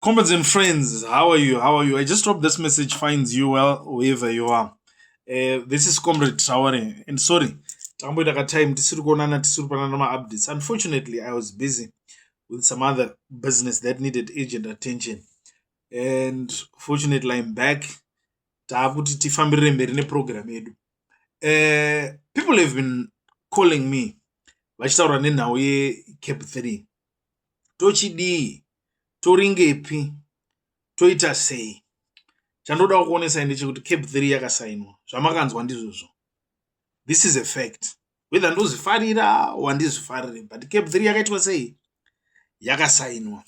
Comrades and friends, how are you? How are you? I just hope this message finds you well wherever you are. This is Comrade Traore, and sorry, tamboida ka time tisiri kuonana tisiri kupanana ma-updates. Unfortunately, I was busy with some other business that needed urgent attention, and fortunately, I'm back. Taakuti tifambirire mberi neprogram yedu. People have been calling me vachitaura nenhau yeCap 3. Tochidii, toringepi, toita sei. Chandoda kuonesa ndechekuti Cap 3 yakasainwa. Zvamakanzwa ndizvozvo. This is a fact. Whether ndozifarira or handizifariri, but Cap 3 yakaitwa sei? Yakasainwa.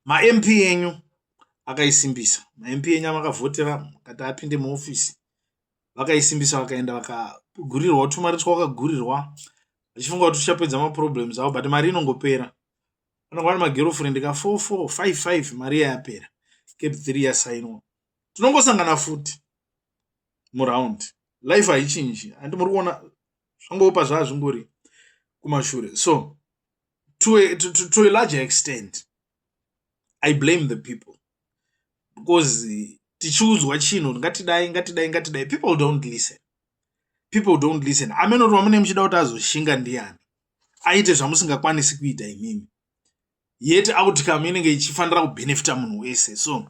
Ma-MP enyu akaisimbisa. Ma-MP enyu amakavhotera kati apinde muofisi. Vakaisimbisa vakaenda vakagurirwa tumari twavakagurirwa. Vachifunga kuti tuchapedza maproblems avo, but mari inongopera. Vanongwana magirlfriend ka 4455 mari yapera. Cap 3 yasainwa. Tinongosangana futi muround. Life haichinji. Handi muri kuona zvangopa zvazvingori kumashure. So to a larger extent, I blame the people because tichiudzwa chinhu ngatidai people don't listen. People don't listen. Amenoti wamune muchida kuti azoshinga ndiani, aite zvamusingakwanisi kuita imimi, yet outcome inenge ichifanira kubenefita munhu wese. So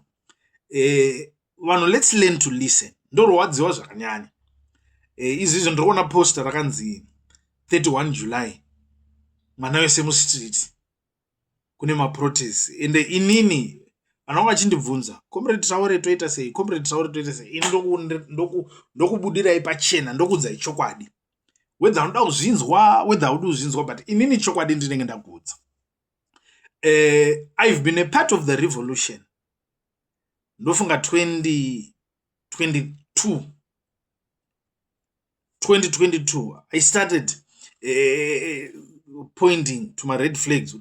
vanhu, let's learn to listen. Ndorwadziwa zvakanyanya. Izvizvo ndikuona poster rakanzi 31 July, mwana wese mustreet, kune maprotest. And inini vanhu vachindibvunza, Comrade Traore toita sei, Comrade Traore toita sei. Ini ndokubudirai pachena, ndokuudzai chokwadi, whether unoda kuzvinzwa, whether haudi kuzvinzwa, but inini chokwadi ndinenge ndakuudza. I've been a part of the revolution. Ndofunga 2022 I started pointing to my red flags.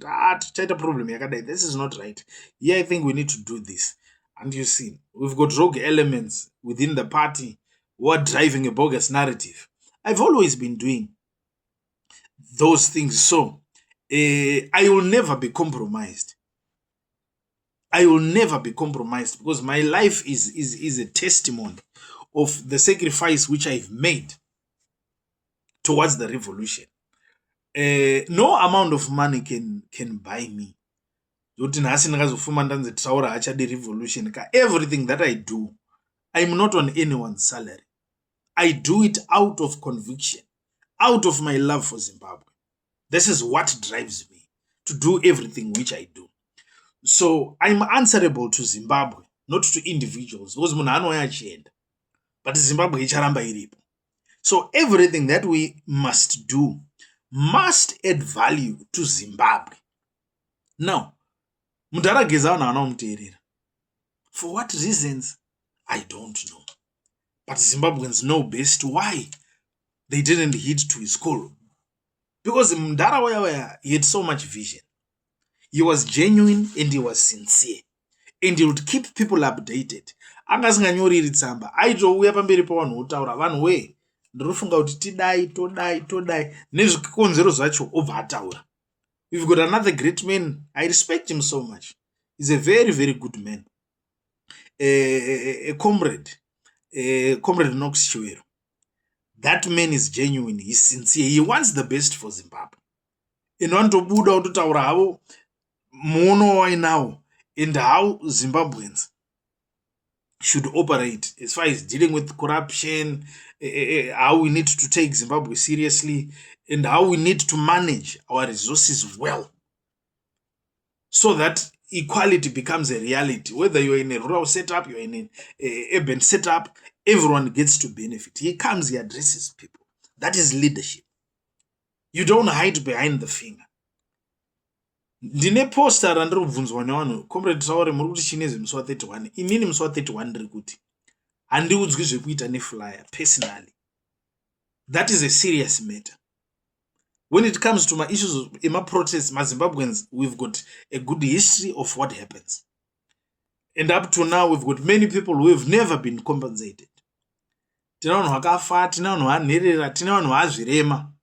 Tighter problem yakadai. This is not right. Yeah, I think we need to do this. And you see, we've got rogue elements within the party who are driving a bogus narrative. I've always been doing those things. So I will never be compromised. I will never be compromised because my life is a testimony of the sacrifice which I've made towards the revolution. No amount of money can buy me. Everything that I do, I'm not on anyone's salary. I do it out of conviction, out of my love for Zimbabwe. This is what drives me to do everything which I do. So I'm answerable to Zimbabwe, not to individuals. But Zimbabwe icharamba iripo. So everything that we must do must add value to Zimbabwe. Now, for what reasons, I don't know. But Zimbabweans know best why they didn't heed to his call. Because Mdara he had so much vision. He was genuine and he was sincere. And he would keep people updated. Angasinganyoriri tsamba. Aitouya pamberi pavanhu otaura, vanhu we, ndinofunga kuti todai nezvikonzero zvacho obva ataura. We've got another great man. I respect him so much. He's a very, very good man. A comrade Knox Chiwero. That man is genuine. He's sincere. He wants the best for Zimbabwe. And want to build out to Mono now and how Zimbabweans should operate as far as dealing with corruption, how we need to take Zimbabwe seriously, and how we need to manage our resources well so that equality becomes a reality. Whether you're in a rural setup, you're in an urban setup, everyone gets to benefit. He comes, he addresses people. That is leadership. You don't hide behind the finger. Ndine poster randiri kubvunzwa nevanhu, Comrade Traore muri kuti chinezi musi wa31. Inini musi wa31 ndiri kuti handiudzwi zvekuita neflyer personally. That is a serious matter. When it comes to my issues of protests, my Zimbabweans, we've got a good history of what happens. And up to now, we've got many people who have never been compensated. Tina vanhu vakafa, tina vanhu vanherera, tina vanhu vazvirema.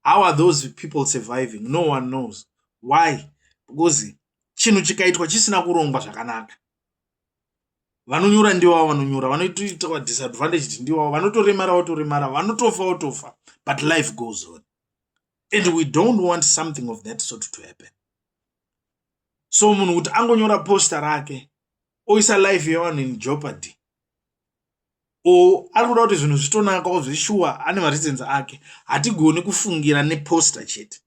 How are those people surviving? No one knows. Why? Because chinhu chikaitwa chisina kurongwa zvakanaka, vanonyura ndivavo vanonyura, vanotoita disadvantage ndivavo, vanotoremara votoremara, vanotofa votofa, but life goes on. And we don't want something of that sort to happen. So munhu kuti angonyora posta rake oisa life yevanhu in jeopardy, o ari kuda kuti zvinhu zvitonakawo zveshuwa, ane mareasons ake, hatigoni kufungira neposta chete.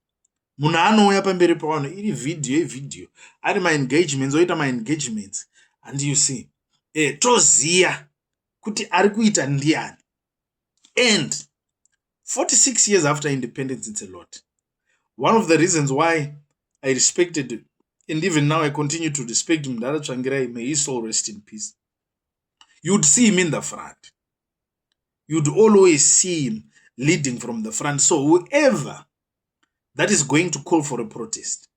Munhu anouya pamberi pavanhu iri video ari maengagements, oita maengagements, and you see toziya kuti ari kuita ndiani. And 46 years after independence, it's a lot. One of the reasons why I respected, and even now I continue to respect Mdala Tsvangirai, may his soul rest in peace. You'd see him in the front. You'd always see him leading from the front. So whoever that is going to call for a protest,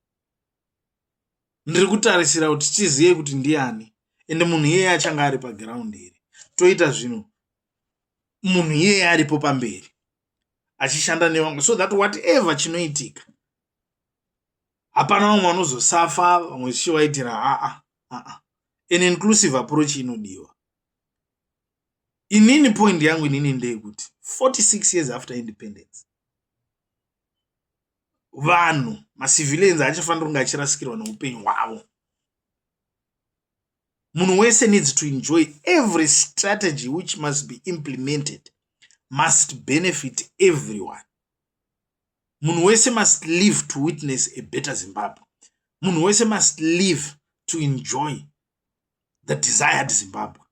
ndiri kutarisira kuti tiziye kuti ndiani, ende munhu iyeye achanga ari paground iri, toita zvinhu munhu iyeye aripo pamberi achishanda nevamwe, so that whatever chinoitika hapana vamwe vanozosafa, vamwe zvichivaitira. An inclusive approach inodiwa. Inini point yangu inini ndeyekuti 46 years after independence, vanhu macivilians achifanira kunge achirasikirwa neupenyu hwavo. Munhu wese needs to enjoy every strategy which must be implemented, must benefit everyone. Munhu wese must live to witness a better Zimbabwe. Munhu wese must live to enjoy the desired Zimbabwe.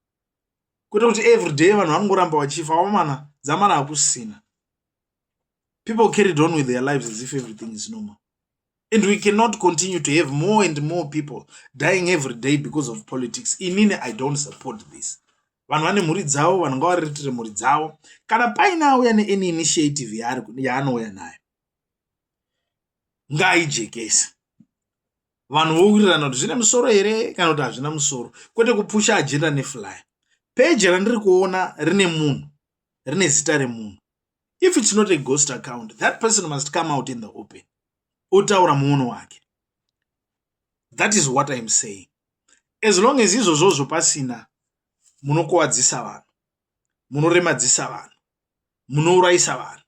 Kwete kuti every day vanhu vanongoramba vachifa, wamana dzamara hakusina. People carried on with their lives as if everything is normal. And we cannot continue to have more and more people dying every day because of politics. Inini, I don't support this. Vanhu vane mhuri dzavo, vanhu ngavariritire mhuri dzavo. Kana paina auya neani initiative yaanouya nayo, ngaijekese. Vanhu vowirirana kuti zvine musoro here kana kuti hazvina musoro, kwete kupusha agenda neflyer. Peji randiri kuona rine munhu, rine zita remunhu. If it's not a ghost account, that person must come out in the open. Otaura muono wake. That is what I'm saying. As long as izvozvo pasina, munokuwadzisa vanhu, munoremadzisa vanhu, munouraisa vanhu,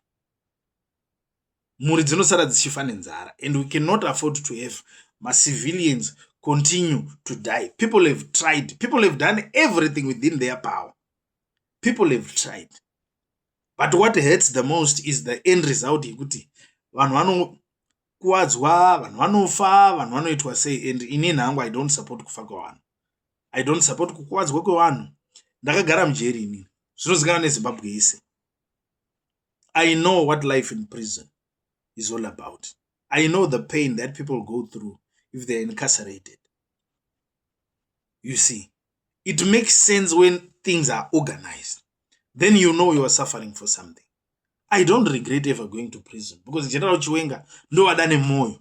mhuri dzinosara dzichifa nenzara. And we cannot afford to have my civilians continue to die. People have tried. People have done everything within their power. People have tried. But what hurts the most is the end result. Yekuti vanhu vanokuwadzwa, vanhu vanofa, vanhu vanoitwa sei. And inini hangu, I don't support kufa kwevanhu. I don't support kukuwadzwa kwevanhu. Ndakagara mujeri inini. Zvinozikanwa neZimbabwe yese. I know what life in prison is all about. I know the pain that people go through if they're incarcerated. You see, it makes sense when things are organized. Then you know you are suffering for something. I don't regret ever going to prison because General Chiwenga ndo adane moyo,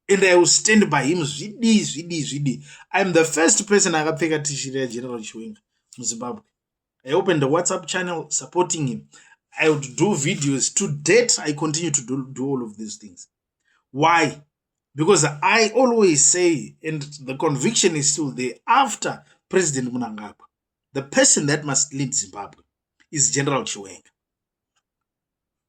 and I will stand by him. Zvidi. I'm the first person akapfeka t-shirt ya General Chiwenga in Zimbabwe. I opened a WhatsApp channel supporting him. I would do videos. To date, I continue to do all of these things. Why? Because I always say, and the conviction is still there, after President Mnangagwa, the person that must lead Zimbabwe is General Chiwenga.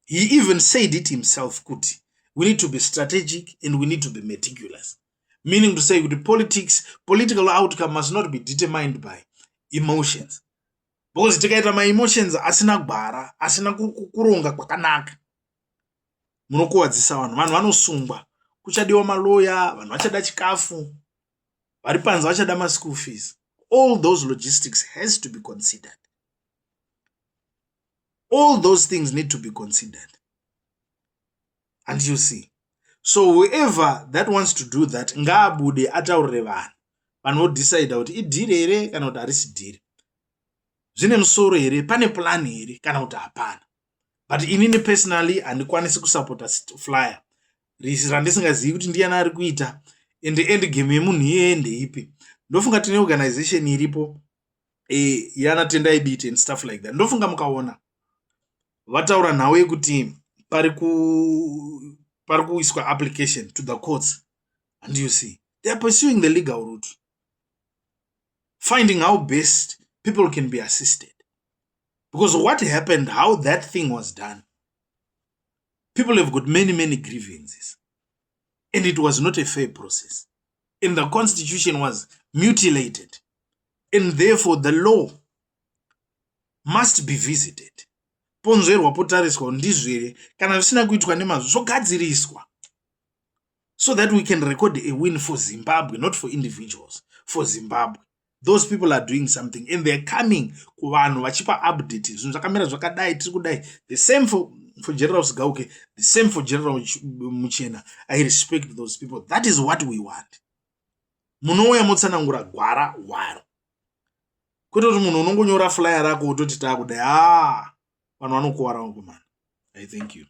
He even said it himself, Kuti. We need to be strategic and we need to be meticulous. Meaning to say, the political outcome must not be determined by emotions. Because tikaita my emotions asina kubhara, asina kuronga kwakanaka, munokuwadzisa vanhu. Vanhu vanosungwa. Kuchadiwa maloya, vanhu vachada chikafu, vari panze vachada ma-school fees. All those logistics has to be considered. All those things need to be considered. And you see, so whoever that wants to do that, ngaabude ataurire vanhu. Vanhu vodecide kuti idhiri here kana kuti harisi dhiri. Zvine musoro here, pane plan here kana kuti hapana. But inini personally handikwanisi kusupporta flyer randisingazivi kuti ndiani ari kuita, and end game yemunhu iyeye ndeipi. Ndofunga tine organization iripo yana Tendai Beat and stuff like that. Ndofunga mukaona vataura nhau yekuti pari kuiswa application to the courts, and you see They are pursuing the legal route, finding how best people can be assisted. Because what happened, how that thing was done, people have got many grievances. And it was not a fair process. And the constitution was mutilated. And therefore the law must be visited. Ponzerwa potariswa ndizvere kana zvisina kuitwa nemazvo zvogadziriswa. So that we can record a win for Zimbabwe, not for individuals, for Zimbabwe. Those people are doing something and they're coming kuvanhu vachipa update. Zvinhu zvakamira zvakadai tiri kudai. The same for General Sigauke, the same for General Muchena. I respect those people. That is what we want. Munouya mutsanangura gwara waro. Kwete kuti munhu unongonyora flyer rako utoti takudai vanhu vanokuwarawo kumana. I thank you.